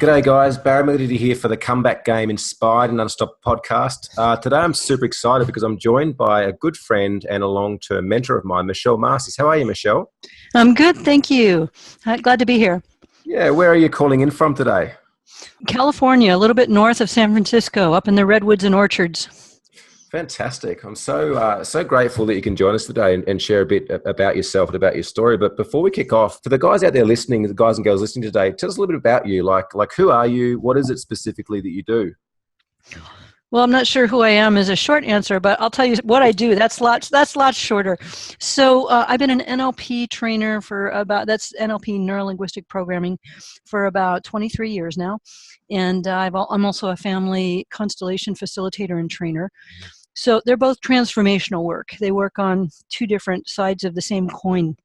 G'day guys, Barry Melody here for the Comeback Game Inspired and Unstopped podcast. Today I'm super excited because I'm joined by a good friend and a long-term mentor of mine, Michelle Masters. How are you, Michelle? I'm good, thank you. Glad to be here. Yeah, where are you calling in from today? California, a little bit north of San Francisco, up in the redwoods and orchards. Fantastic. I'm so grateful that you can join us today and share a bit about yourself and about your story. But before we kick off, for the guys out there listening, the guys and girls listening today, tell us a little bit about you. Like who are you? What is it specifically that you do? Well, I'm not sure who I am is a short answer, but I'll tell you what I do. That's lots shorter. So I've been an NLP trainer that's NLP, Neuro-linguistic programming, for about 23 years now. And I'm also a family constellation facilitator and trainer. So they're both transformational work. They work on two different sides of the same coin.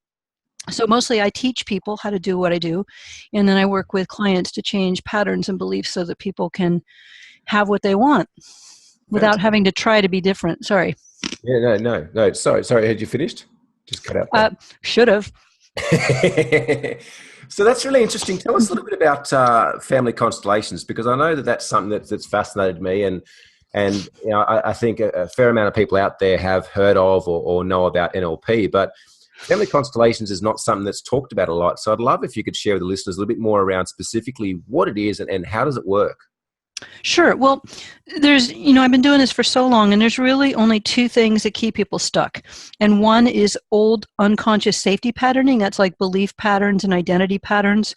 So mostly I teach people how to do what I do, and then I work with clients to change patterns and beliefs so that people can have what they want without having to try to be different. Sorry. Yeah, no. Sorry. Had you finished? Just cut out. Should have. So that's really interesting. Tell us a little bit about family constellations, because I know that that's something that's fascinated me, and you know, I think a fair amount of people out there have heard of or know about NLP, but family constellations is not something that's talked about a lot. So I'd love if you could share with the listeners a little bit more around specifically what it is and how does it work? Sure. Well, I've been doing this for so long, and there's really only two things that keep people stuck. And one is old unconscious safety patterning. That's like belief patterns and identity patterns.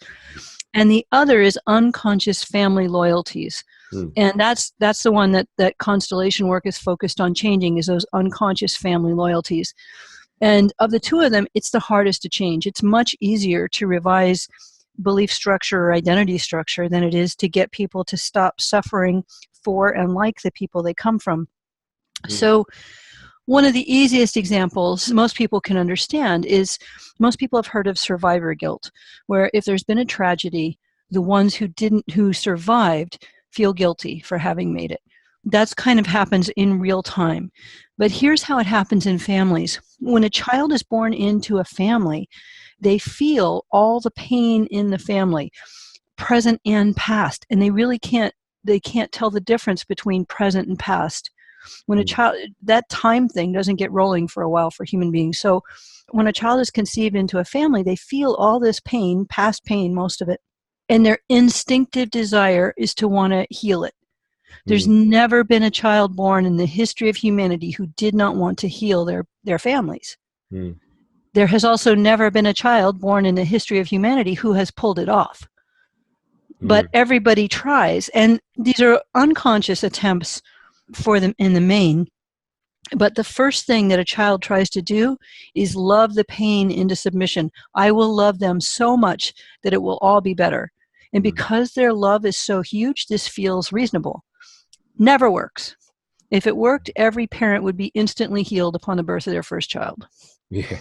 And the other is unconscious family loyalties. And that's the one that constellation work is focused on changing, is those unconscious family loyalties. And of the two of them, it's the hardest to change. It's much easier to revise belief structure or identity structure than it is to get people to stop suffering for and like the people they come from. So one of the easiest examples most people can understand is most people have heard of survivor guilt, where if there's been a tragedy, the ones who survived feel guilty for having made it. That's kind of happens in real time. But here's how it happens in families. When a child is born into a family, they feel all the pain in the family, present and past, and they can't tell the difference between present and past. When a child, that time thing doesn't get rolling for a while for human beings. So when a child is conceived into a family, they feel all this pain, past pain, most of it, and their instinctive desire is to want to heal it. There's never been a child born in the history of humanity who did not want to heal their families. There has also never been a child born in the history of humanity who has pulled it off. But everybody tries, and these are unconscious attempts for them in the main. But the first thing that a child tries to do is love the pain into submission. I will love them so much that it will all be better. And because their love is so huge, this feels reasonable. Never works. If it worked, every parent would be instantly healed upon the birth of their first child. Yeah.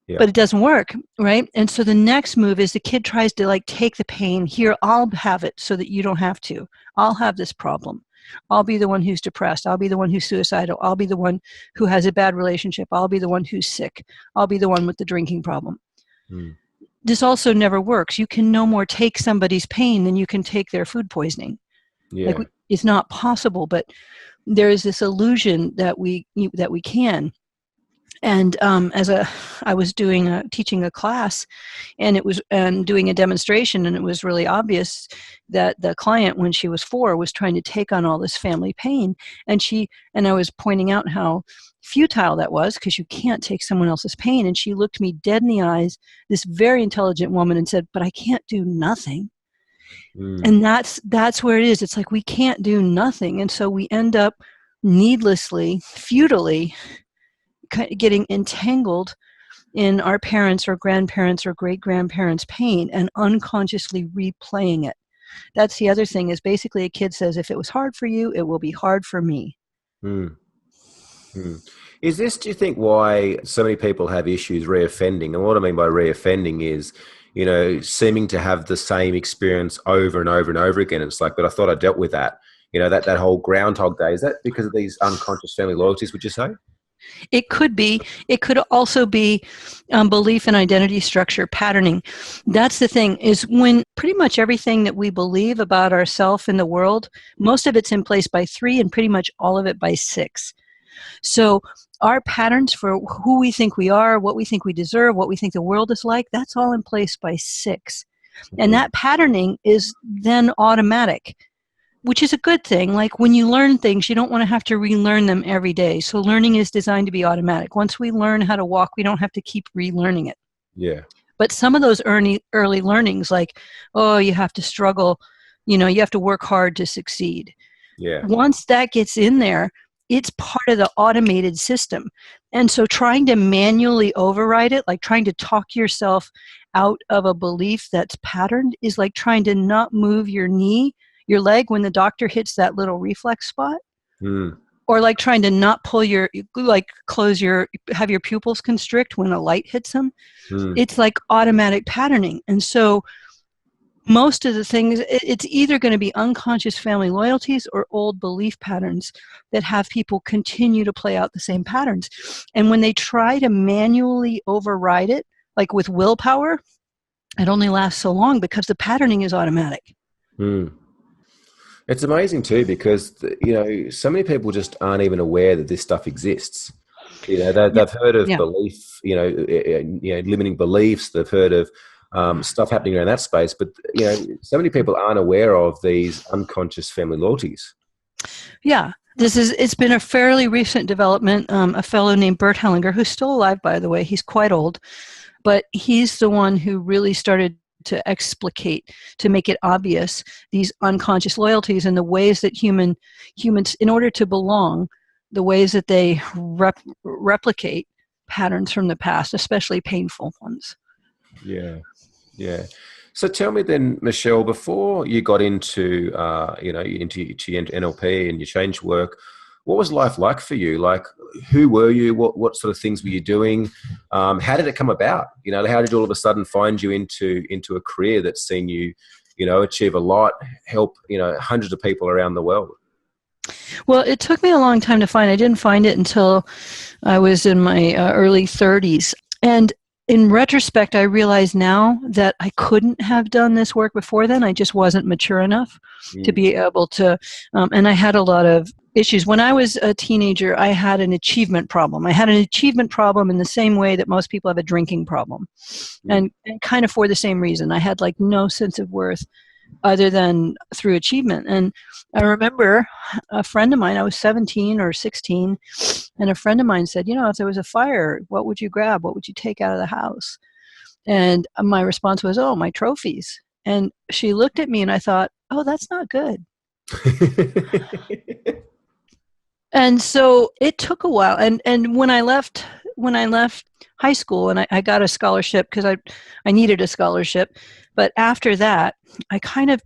But it doesn't work, right? And so the next move is the kid tries to take the pain. Here, I'll have it so that you don't have to. I'll have this problem. I'll be the one who's depressed. I'll be the one who's suicidal. I'll be the one who has a bad relationship. I'll be the one who's sick. I'll be the one with the drinking problem. This also never works. You can no more take somebody's pain than you can take their food poisoning. It's not possible, but there is this illusion that we can. And I was teaching a class, and doing a demonstration, and it was really obvious that the client, when she was 4, was trying to take on all this family pain, and I was pointing out how futile that was, because you can't take someone else's pain. And she looked me dead in the eyes, this very intelligent woman, and said, "But I can't do nothing." And that's where it is. It's like we can't do nothing, and so we end up needlessly, futilely getting entangled in our parents' or grandparents' or great-grandparents' pain and unconsciously replaying it. That's the other thing, is basically a kid says, if it was hard for you, it will be hard for me. Is this, do you think, why so many people have issues reoffending? And what I mean by reoffending is, seeming to have the same experience over and over and over again. It's like, but I thought I dealt with that. That whole Groundhog Day. Is that because of these unconscious family loyalties, would you say? It could be. It could also be belief and identity structure patterning. That's the thing, is when pretty much everything that we believe about ourselves in the world, most of it's in place by 3 and pretty much all of it by 6. So our patterns for who we think we are, what we think we deserve, what we think the world is like, that's all in place by 6. And that patterning is then automatic, which is a good thing. Like when you learn things, you don't want to have to relearn them every day. So learning is designed to be automatic. Once we learn how to walk, we don't have to keep relearning it. Yeah. But some of those early learnings, like, oh, you have to struggle, you have to work hard to succeed. Yeah. Once that gets in there, it's part of the automated system. And so trying to manually override it, like trying to talk yourself out of a belief that's patterned, is like trying to not move your leg when the doctor hits that little reflex spot. Or like trying to not pull have your pupils constrict when a light hits them. It's like automatic patterning. And so most of the things, it's either going to be unconscious family loyalties or old belief patterns that have people continue to play out the same patterns. And when they try to manually override it, like with willpower, it only lasts so long because the patterning is automatic. It's amazing too, because so many people just aren't even aware that this stuff exists. They've heard of belief, limiting beliefs. They've heard of stuff happening around that space, but so many people aren't aware of these unconscious family loyalties. Yeah, it's been a fairly recent development. A fellow named Bert Hellinger, who's still alive, by the way, he's quite old, but he's the one who really started to explicate, to make it obvious, these unconscious loyalties and the ways that humans, in order to belong, the ways that they replicate patterns from the past, especially painful ones. Yeah. So tell me then, Michelle, before you got into NLP and you changed work, what was life like for you? Like, who were you? What sort of things were you doing? How did it come about? How did you all of a sudden find you into a career that's seen you, achieve a lot, help, hundreds of people around the world? Well, it took me a long time to find. I didn't find it until I was in my early 30s. And in retrospect, I realize now that I couldn't have done this work before then. I just wasn't mature enough to be able to, and I had a lot of issues. When I was a teenager, I had an achievement problem. I had an achievement problem in the same way that most people have a drinking problem, and kind of for the same reason. I had like no sense of worth other than through achievement. And I remember a friend of mine, I was 17 or 16, and a friend of mine said, if there was a fire, what would you grab? What would you take out of the house? And my response was, oh, my trophies. And she looked at me and I thought, oh, that's not good. And so it took a while. And when I left high school, and I got a scholarship because I needed a scholarship. But after that, I kind of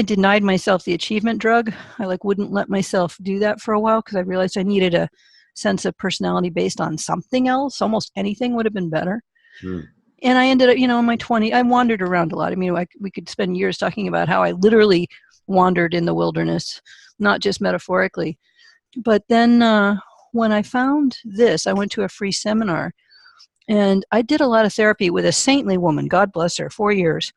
denied myself the achievement drug. I wouldn't let myself do that for a while because I realized I needed a sense of personality based on something else. Almost anything would have been better. And I ended up, in my 20s, I wandered around a lot. I mean, we could spend years talking about how I literally wandered in the wilderness, not just metaphorically. But then when I found this, I went to a free seminar, and I did a lot of therapy with a saintly woman, God bless her, 4 years.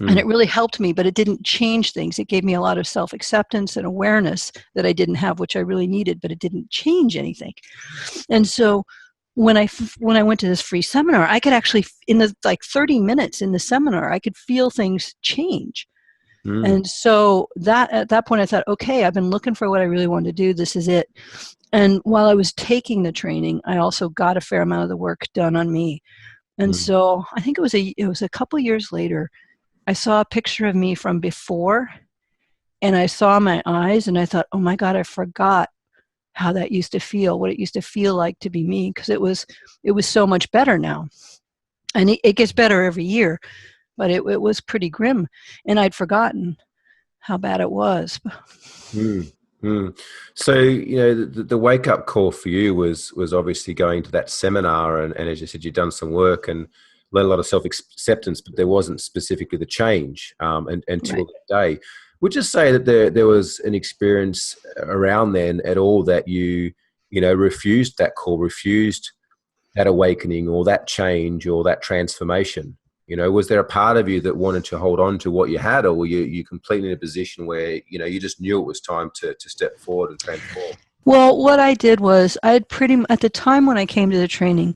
And it really helped me, but it didn't change things. It gave me a lot of self-acceptance and awareness that I didn't have, which I really needed, but it didn't change anything. And so when I went to this free seminar, I could actually, in the 30 minutes in the seminar, I could feel things change. And so at that point I thought, okay, I've been looking for what I really wanted to do. This is it. And while I was taking the training, I also got a fair amount of the work done on me. And so I think it was a couple years later, I saw a picture of me from before, and I saw my eyes, and I thought, oh my God, I forgot how that used to feel, what it used to feel like to be me, because it was so much better now. And it gets better every year, but it was pretty grim, and I'd forgotten how bad it was. So, the wake-up call for you was obviously going to that seminar, and as you said, you'd done some work and learned a lot of self-acceptance, but there wasn't specifically the change until that day. Would you say that there was an experience around then at all that you refused that call, refused that awakening or that change or that transformation? Was there a part of you that wanted to hold on to what you had, or were you completely in a position where, you just knew it was time to step forward and transform? Well, what I did was at the time when I came to the training,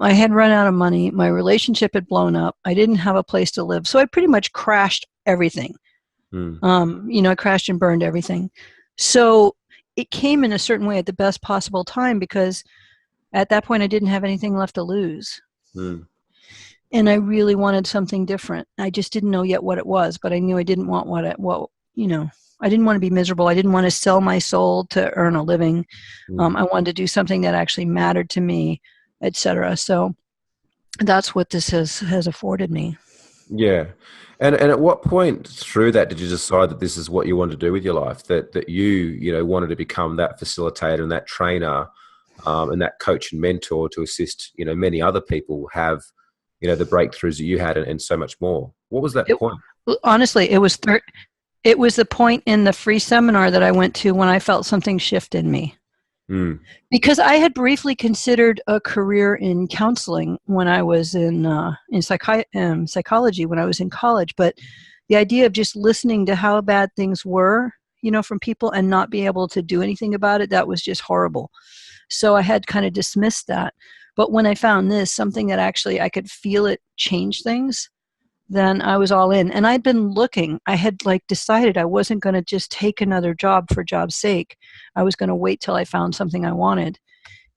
I had run out of money. My relationship had blown up. I didn't have a place to live. So I pretty much crashed everything. I crashed and burned everything. So it came in a certain way at the best possible time, because at that point I didn't have anything left to lose. And I really wanted something different. I just didn't know yet what it was, but I knew I didn't want I didn't want to be miserable. I didn't want to sell my soul to earn a living. I wanted to do something that actually mattered to me, etc. So that's what this has afforded me. Yeah. And at what point through that did you decide that this is what you wanted to do with your life, that you wanted to become that facilitator and that trainer, and that coach and mentor to assist, many other people have, the breakthroughs that you had, and so much more? What was that point? Honestly, it was the point in the free seminar that I went to when I felt something shift in me. Because I had briefly considered a career in counseling when I was in psychology when I was in college, but the idea of just listening to how bad things were, from people and not be able to do anything about it, that was just horrible. So I had kind of dismissed that. But when I found this, something that actually I could feel it change things, then I was all in. And I'd been looking. I had decided I wasn't going to just take another job for job's sake. I was going to wait till I found something I wanted.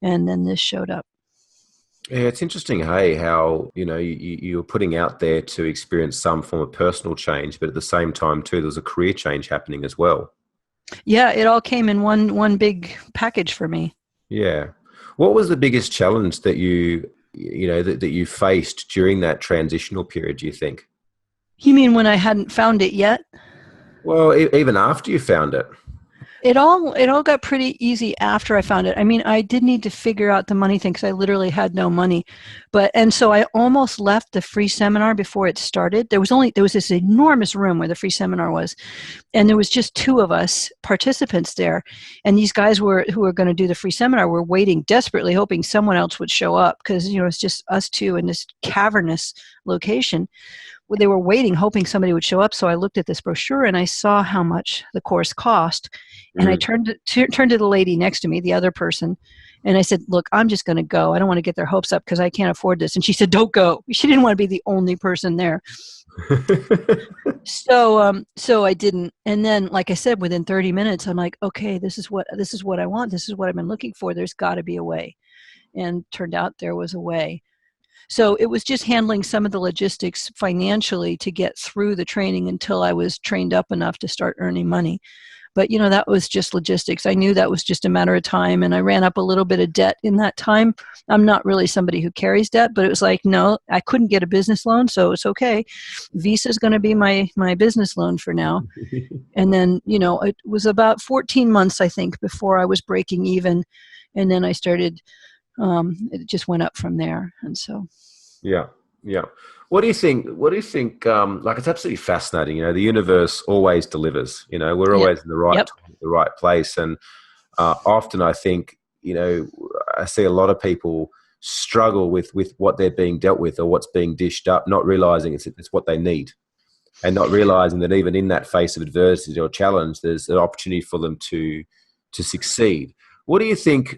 And then this showed up. Yeah, it's interesting, hey, how, you're putting out there to experience some form of personal change, but at the same time, too, there was a career change happening as well. Yeah, it all came in one big package for me. Yeah. What was the biggest challenge that that you faced during that transitional period, do you think? You mean when I hadn't found it yet? Well, even after you found it. It all got pretty easy after I found it. I mean, I did need to figure out the money thing because I literally had no money. And so I almost left the free seminar before it started. There was this enormous room where the free seminar was, and there was just 2 of us participants there. And these guys who were going to do the free seminar were waiting desperately, hoping someone else would show up, because it's just us 2 in this cavernous location. They were waiting, hoping somebody would show up. So I looked at this brochure and I saw how much the course cost. And I turned to the lady next to me, the other person, and I said, "Look, I'm just going to go. I don't want to get their hopes up because I can't afford this." And she said, "Don't go." She didn't want to be the only person there. So I didn't. And then, like I said, within 30 minutes, I'm like, "Okay, this is what I want. This is what I've been looking for. There's got to be a way." And turned out there was a way. So it was just handling some of the logistics financially to get through the training until I was trained up enough to start earning money. But, that was just logistics. I knew that was just a matter of time, and I ran up a little bit of debt in that time. I'm not really somebody who carries debt, but it was like, no, I couldn't get a business loan, so it's okay. Visa's going to be my business loan for now. And then, it was about 14 months, I think, before I was breaking even. And then I started, it just went up from there. And so. Yeah. Yeah. What do you think? It's absolutely fascinating. The universe always delivers. We're always in the right time, the right place. And often I think, I see a lot of people struggle with what they're being dealt with or what's being dished up, not realizing it's what they need, and not realizing that even in that face of adversity or challenge, there's an opportunity for them to succeed. What do you think?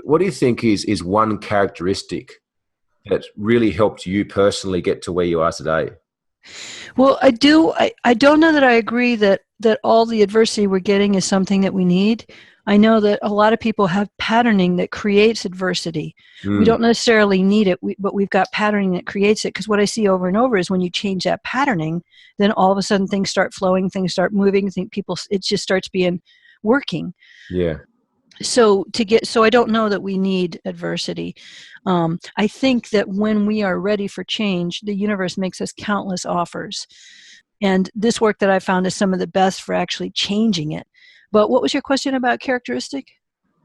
What do you think is one characteristic that really helped you personally get to where you are today? Well, I do. I don't know that I agree that all the adversity we're getting is something that we need. I know that a lot of people have patterning that creates adversity. We don't necessarily need it, but we've got patterning that creates it. Because what I see over and over is when you change that patterning, then all of a sudden things start flowing, things start moving. It just starts working. Yeah. So I don't know that we need adversity. I think that when we are ready for change, the universe makes us countless offers. And this work that I found is some of the best for actually changing it. But what was your question about characteristic?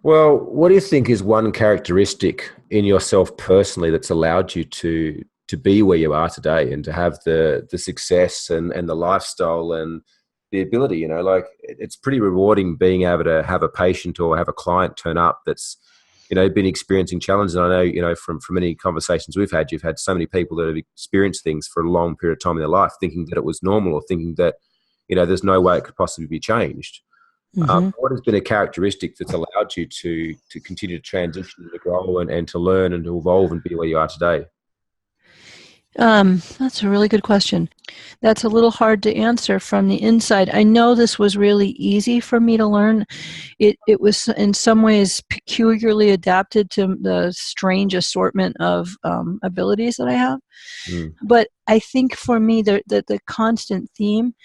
Well, what do you think is one characteristic in yourself personally that's allowed you to be where you are today and to have the success and the lifestyle and the ability, it's pretty rewarding being able to have a patient or have a client turn up that's been experiencing challenges. And I know, from many conversations we've had, you've had so many people that have experienced things for a long period of time in their life, thinking that it was normal, or thinking that, there's no way it could possibly be changed. Mm-hmm. What has been a characteristic that's allowed you to continue to transition and to grow and to learn and to evolve and be where you are today? That's a really good question. That's a little hard to answer from the inside. I know this was really easy for me to learn. It was in some ways peculiarly adapted to the strange assortment of abilities that I have. Mm. But I think for me, the constant theme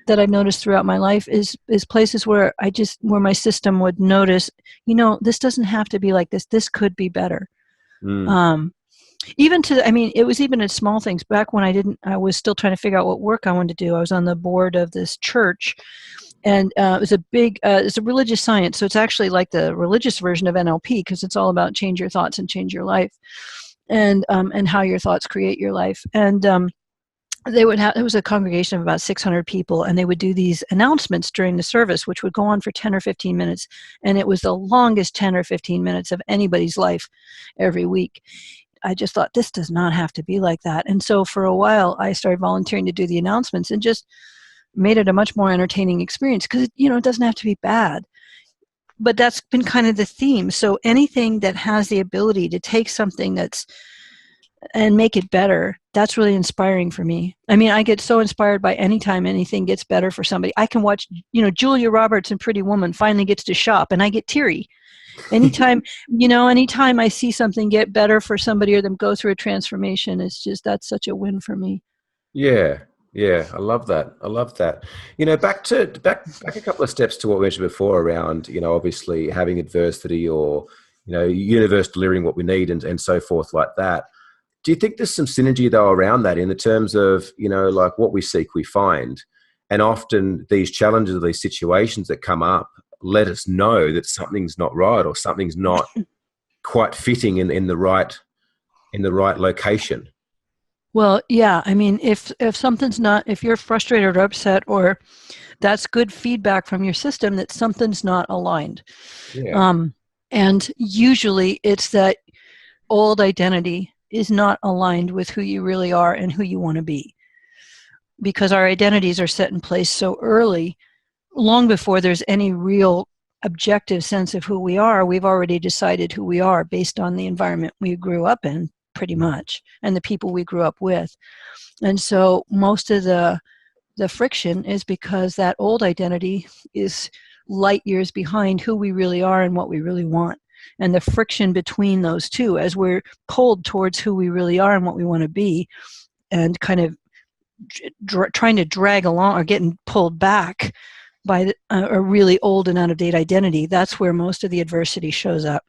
that I've noticed throughout my life is places where where my system would notice, this doesn't have to be like this. This could be better. Mm. It was even in small things. Back when I was still trying to figure out what work I wanted to do. I was on the board of this church, and it was it's a religious science. So it's actually like the religious version of NLP, because it's all about change your thoughts and change your life, and how your thoughts create your life. And it was a congregation of about 600 people, and they would do these announcements during the service, which would go on for 10 or 15 minutes. And it was the longest 10 or 15 minutes of anybody's life every week. I just thought, this does not have to be like that. And so for a while, I started volunteering to do the announcements, and just made it a much more entertaining experience, because, it doesn't have to be bad. But that's been kind of the theme. So anything that has the ability to take something and make it better, that's really inspiring for me. I mean, I get so inspired by anytime anything gets better for somebody. I can watch, Julia Roberts in Pretty Woman finally gets to shop, and I get teary. Anytime I see something get better for somebody, or them go through a transformation, that's such a win for me. Yeah. Yeah. I love that. Back a couple of steps to what we mentioned before around, obviously having adversity, or, universe delivering what we need, and so forth like that. Do you think there's some synergy though around that, in the terms of, like what we seek, we find, and often these challenges or these situations that come up let us know that something's not right, or something's not quite fitting in the right location? Well, yeah. I mean, if something's not, if you're frustrated or upset, or that's good feedback from your system that something's not aligned. Yeah. And usually it's that old identity is not aligned with who you really are and who you want to be. Because our identities are set in place so early, long before there's any real objective sense of who we are. We've already decided who we are based on the environment we grew up in, pretty much, and the people we grew up with. And so most of the friction is because that old identity is light years behind who we really are and what we really want. And the friction between those two, as we're pulled towards who we really are and what we want to be, and kind of trying to drag along, or getting pulled back by a really old and out-of-date identity, that's where most of the adversity shows up.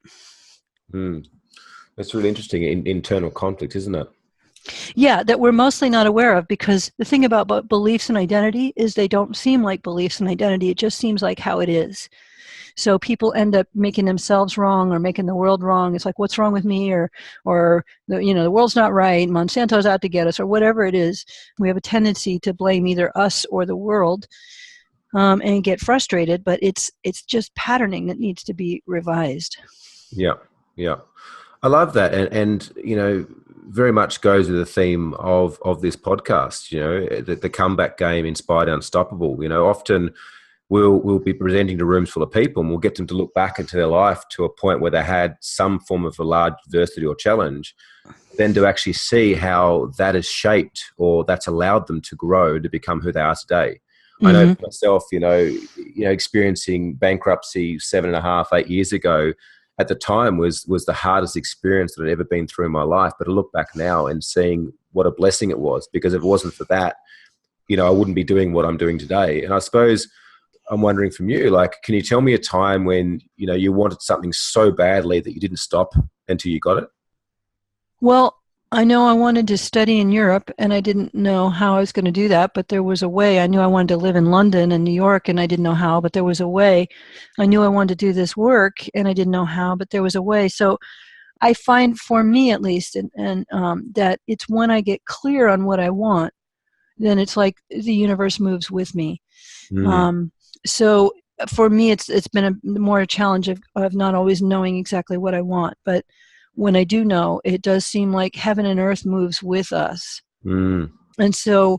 That's really interesting. Internal conflict, isn't it? Yeah, that we're mostly not aware of, because the thing about beliefs and identity is they don't seem like beliefs and identity. It just seems like how it is. So people end up making themselves wrong, or making the world wrong. It's like, what's wrong with me? Or the world's not right. Monsanto's out to get us, or whatever it is. We have a tendency to blame either us or the world, and get frustrated. But it's just patterning that needs to be revised. Yeah. Yeah. I love that. And very much goes with the theme of this podcast, the comeback game inspired unstoppable. Often we'll be presenting to rooms full of people, and we'll get them to look back into their life to a point where they had some form of a large adversity or challenge, then to actually see how that has shaped, or that's allowed them to grow to become who they are today. Mm-hmm. I know for myself, experiencing bankruptcy 7.5, 8 years ago, at the time was the hardest experience that I'd ever been through in my life. But I look back now and seeing what a blessing it was, because if it wasn't for that, I wouldn't be doing what I'm doing today. And I suppose I'm wondering from you, like, can you tell me a time when, you wanted something so badly that you didn't stop until you got it? Well, I know I wanted to study in Europe, and I didn't know how I was going to do that, but there was a way. I knew I wanted to live in London and New York, and I didn't know how, but there was a way. I knew I wanted to do this work, and I didn't know how, but there was a way. So I find, for me at least, and that it's when I get clear on what I want, then it's like the universe moves with me. So for me, it's been more a challenge of not always knowing exactly what I want. But when I do know, it does seem like heaven and earth moves with us. Mm. And so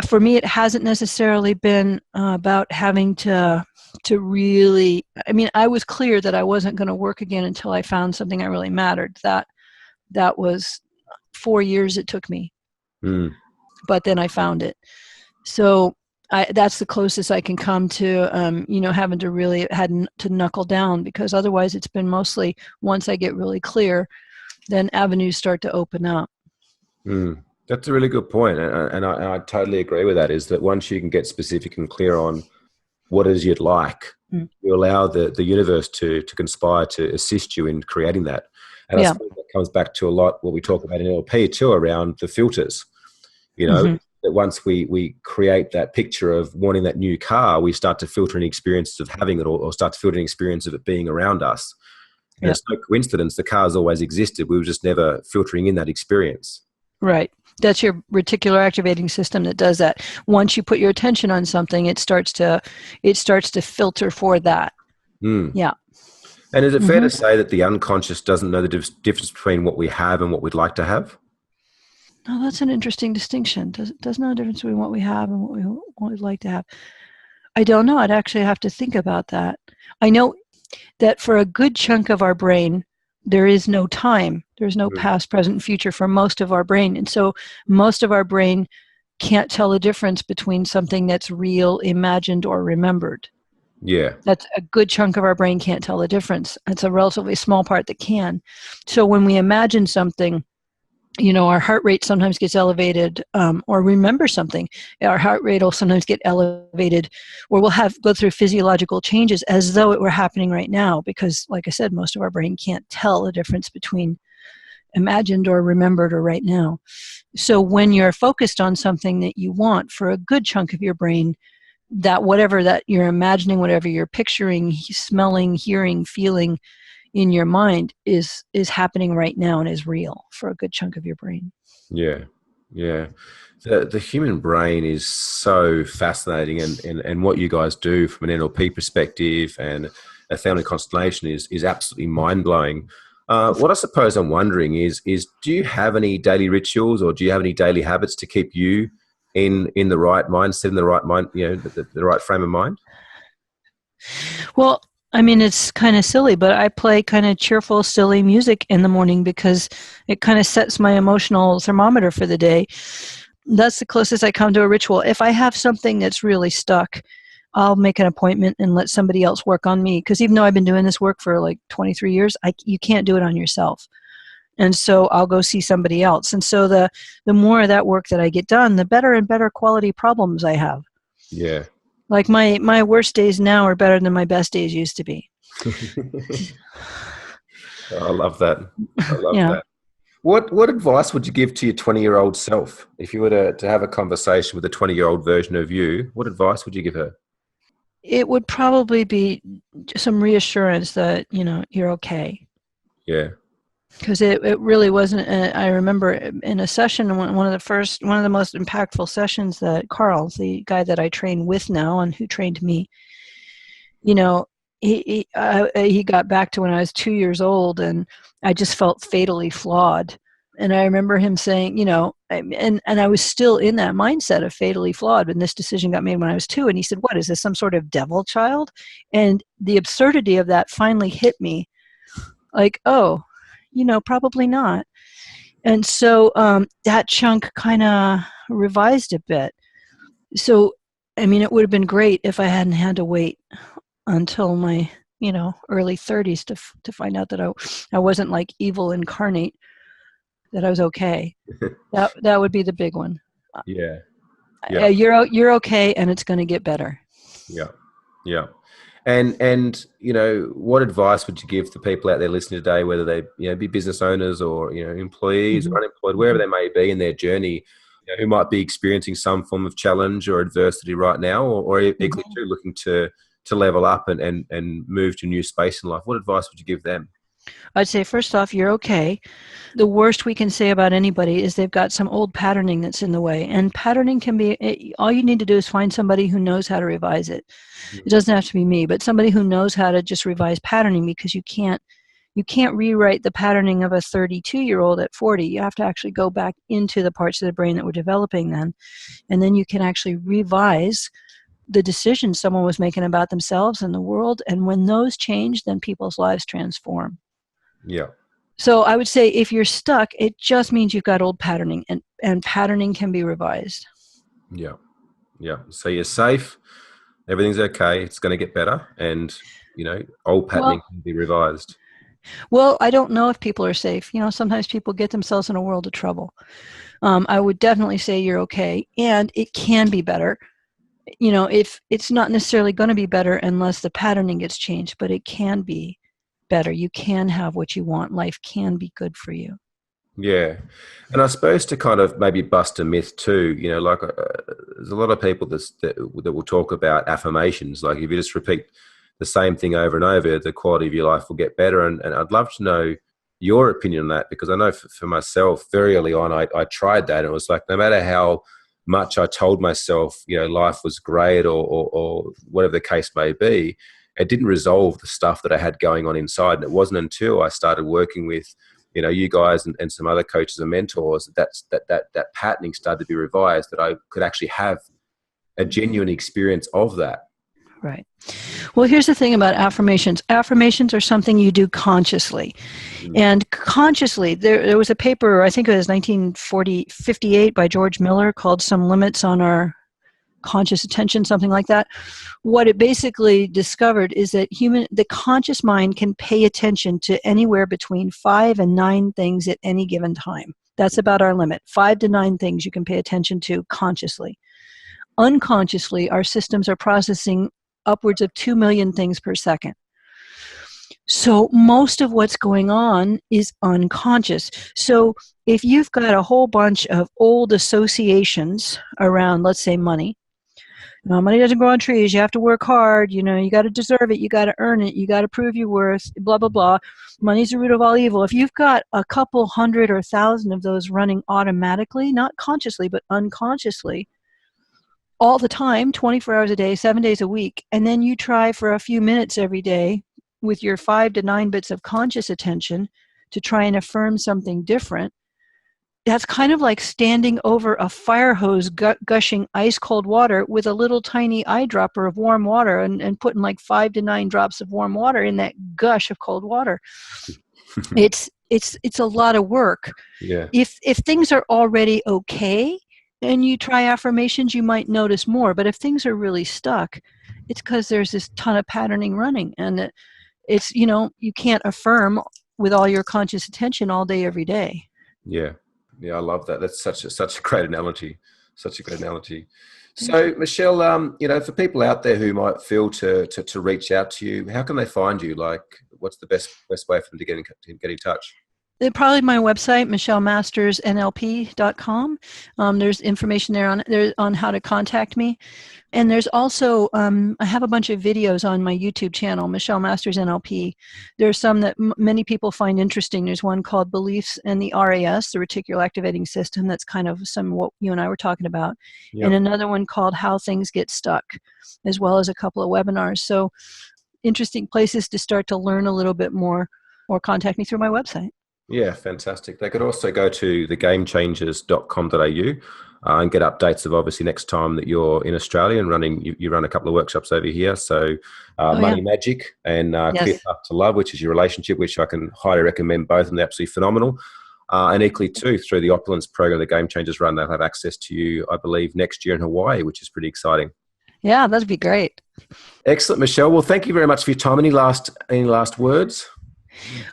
for me, it hasn't necessarily been about having to really, I mean, I was clear that I wasn't going to work again until I found something that really mattered. That was 4 years it took me. Mm. But then I found it. So that's the closest I can come to, having to really to knuckle down, because otherwise it's been mostly once I get really clear, then avenues start to open up. Mm. That's a really good point. And I totally agree with that, is that once you can get specific and clear on what it is you'd like, you allow the universe to conspire to assist you in creating that. And I suppose that comes back to a lot what we talk about in NLP too, around the filters. That once we create that picture of wanting that new car, we start to filter an experience of having it, or start to filter an experience of it being around us. And it's no coincidence the car's always existed. We were just never filtering in that experience. Right. That's your reticular activating system that does that. Once you put your attention on something, it starts to filter for that. Yeah. And is it fair to say that the unconscious doesn't know the difference between what we have and what we'd like to have? No, that's an interesting distinction. Does know the difference between what we have and what we'd like to have. I don't know. I'd actually have to think about that. I know that for a good chunk of our brain, there is no time. There's no past, present, future for most of our brain. And so most of our brain can't tell the difference between something that's real, imagined, or remembered. Yeah. That's a good chunk of our brain can't tell the difference. It's a relatively small part that can. So when we imagine something, our heart rate sometimes gets elevated, or remember something, our heart rate will sometimes get elevated, or we'll go through physiological changes as though it were happening right now, because like I said, most of our brain can't tell the difference between imagined or remembered or right now. So when you're focused on something that you want, for a good chunk of your brain, that whatever that you're imagining, whatever you're picturing, smelling, hearing, feeling in your mind is happening right now and is real for a good chunk of your brain. Yeah. The human brain is so fascinating, and what you guys do from an NLP perspective and a family constellation is absolutely mind-blowing. What I suppose I'm wondering is do you have any daily rituals, or do you have any daily habits to keep you in the right mindset, in the right mind, the right frame of mind? Well, I mean, it's kind of silly, but I play kind of cheerful, silly music in the morning because it kind of sets my emotional thermometer for the day. That's the closest I come to a ritual. If I have something that's really stuck, I'll make an appointment and let somebody else work on me. Because even though I've been doing this work for like 23 years, you can't do it on yourself. And so I'll go see somebody else. And so the more of that work that I get done, the better and better quality problems I have. Yeah. Like my worst days now are better than my best days used to be. I love that. I love that. What advice would you give to your 20-year-old self? If you were to have a conversation with a 20-year-old version of you, what advice would you give her? It would probably be some reassurance that, you're okay. Yeah. Because it really wasn't. I remember in a session, one of the most impactful sessions, that Carl, the guy that I train with now and who trained me, he got back to when I was 2 years old, and I just felt fatally flawed. And I remember him saying, and I was still in that mindset of fatally flawed when this decision got made when I was 2. And he said, "What is this? Some sort of devil child?" And the absurdity of that finally hit me. Like, oh. Probably not. And so that chunk kind of revised a bit. So, I mean, it would have been great if I hadn't had to wait until my, early 30s to find out that I wasn't like evil incarnate, that I was okay. That would be the big one. Yeah. You're okay, and it's going to get better. Yeah. And what advice would you give to people out there listening today, whether they be business owners or employees or unemployed, wherever they may be in their journey, who might be experiencing some form of challenge or adversity right now, or equally too looking to level up and move to a new space in life? What advice would you give them? I'd say, first off, you're okay. The worst we can say about anybody is they've got some old patterning that's in the way. And patterning can be, all you need to do is find somebody who knows how to revise it. It doesn't have to be me, but somebody who knows how to just revise patterning, because you can't rewrite the patterning of a 32-year-old at 40. You have to actually go back into the parts of the brain that were developing then. And then you can actually revise the decisions someone was making about themselves and the world. And when those change, then people's lives transform. Yeah. So I would say if you're stuck, it just means you've got old patterning, and patterning can be revised. Yeah. Yeah. So you're safe. Everything's okay. It's going to get better. And, old patterning can be revised. Well, I don't know if people are safe. Sometimes people get themselves in a world of trouble. I would definitely say you're okay, and it can be better. If it's not necessarily going to be better unless the patterning gets changed, but it can be better. You can have what you want. Life can be good for you. Yeah. And I suppose to kind of maybe bust a myth too, there's a lot of people that will talk about affirmations. Like if you just repeat the same thing over and over, the quality of your life will get better. And I'd love to know your opinion on that, because I know for myself, very early on, I tried that. And it was like, no matter how much I told myself, life was great or whatever the case may be, it didn't resolve the stuff that I had going on inside. And it wasn't until I started working with, you guys and some other coaches and mentors, that patterning started to be revised, that I could actually have a genuine experience of that. Right. Well, here's the thing about affirmations. Affirmations are something you do consciously. And consciously, there was a paper, I think it was 1958 by George Miller, called Some Limits on Our Conscious Attention, something like that. What it basically discovered is that the conscious mind can pay attention to anywhere between 5 and 9 things at any given time. That's about our limit. 5 to 9 things you can pay attention to consciously. Unconsciously, our systems are processing upwards of 2 million things per second. So most of what's going on is unconscious. So if you've got a whole bunch of old associations around, let's say, money, money doesn't grow on trees. You have to work hard. You got to deserve it. You got to earn it. You got to prove your worth, blah, blah, blah. Money's the root of all evil. If you've got a couple hundred or 1,000 of those running automatically, not consciously, but unconsciously, all the time, 24 hours a day, 7 days a week, and then you try for a few minutes every day with your 5 to 9 bits of conscious attention to try and affirm something different, that's kind of like standing over a fire hose gushing ice cold water with a little tiny eyedropper of warm water and putting like 5 to 9 drops of warm water in that gush of cold water. It's a lot of work. Yeah. If things are already okay and you try affirmations, you might notice more. But if things are really stuck, it's because there's this ton of patterning running, and it's, you can't affirm with all your conscious attention all day, every day. Yeah. Yeah, I love that. That's such a great analogy. Such a great analogy. So, Michelle, for people out there who might feel to reach out to you, how can they find you? Like, what's the best way for them to get in touch? Probably my website, michellemastersnlp.com. There's information there on how to contact me. And there's also, I have a bunch of videos on my YouTube channel, Michelle Masters NLP. There's some that many people find interesting. There's one called Beliefs and the RAS, the Reticular Activating System. That's kind of some of what you and I were talking about. Yep. And another one called How Things Get Stuck, as well as a couple of webinars. So interesting places to start to learn a little bit more, or contact me through my website. Yeah, fantastic. They could also go to thegamechangers.com.au and get updates of, obviously, next time that you're in Australia and you run a couple of workshops over here. So Money Magic and Clear Path to Love, which is your relationship, which I can highly recommend both, and they're absolutely phenomenal. And equally too, through the Opulence program, the Game Changers run, they'll have access to you, I believe, next year in Hawaii, which is pretty exciting. Yeah, that'd be great. Excellent, Michelle. Well, thank you very much for your time. Any last words?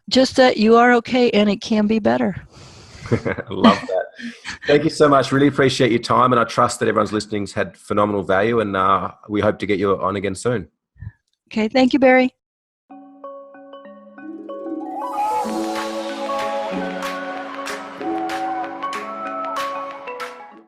Just that you are okay and it can be better. I love that. Thank you so much. Really appreciate your time, and I trust that everyone's listening's had phenomenal value, and we hope to get you on again soon. Okay. Thank you, Barry.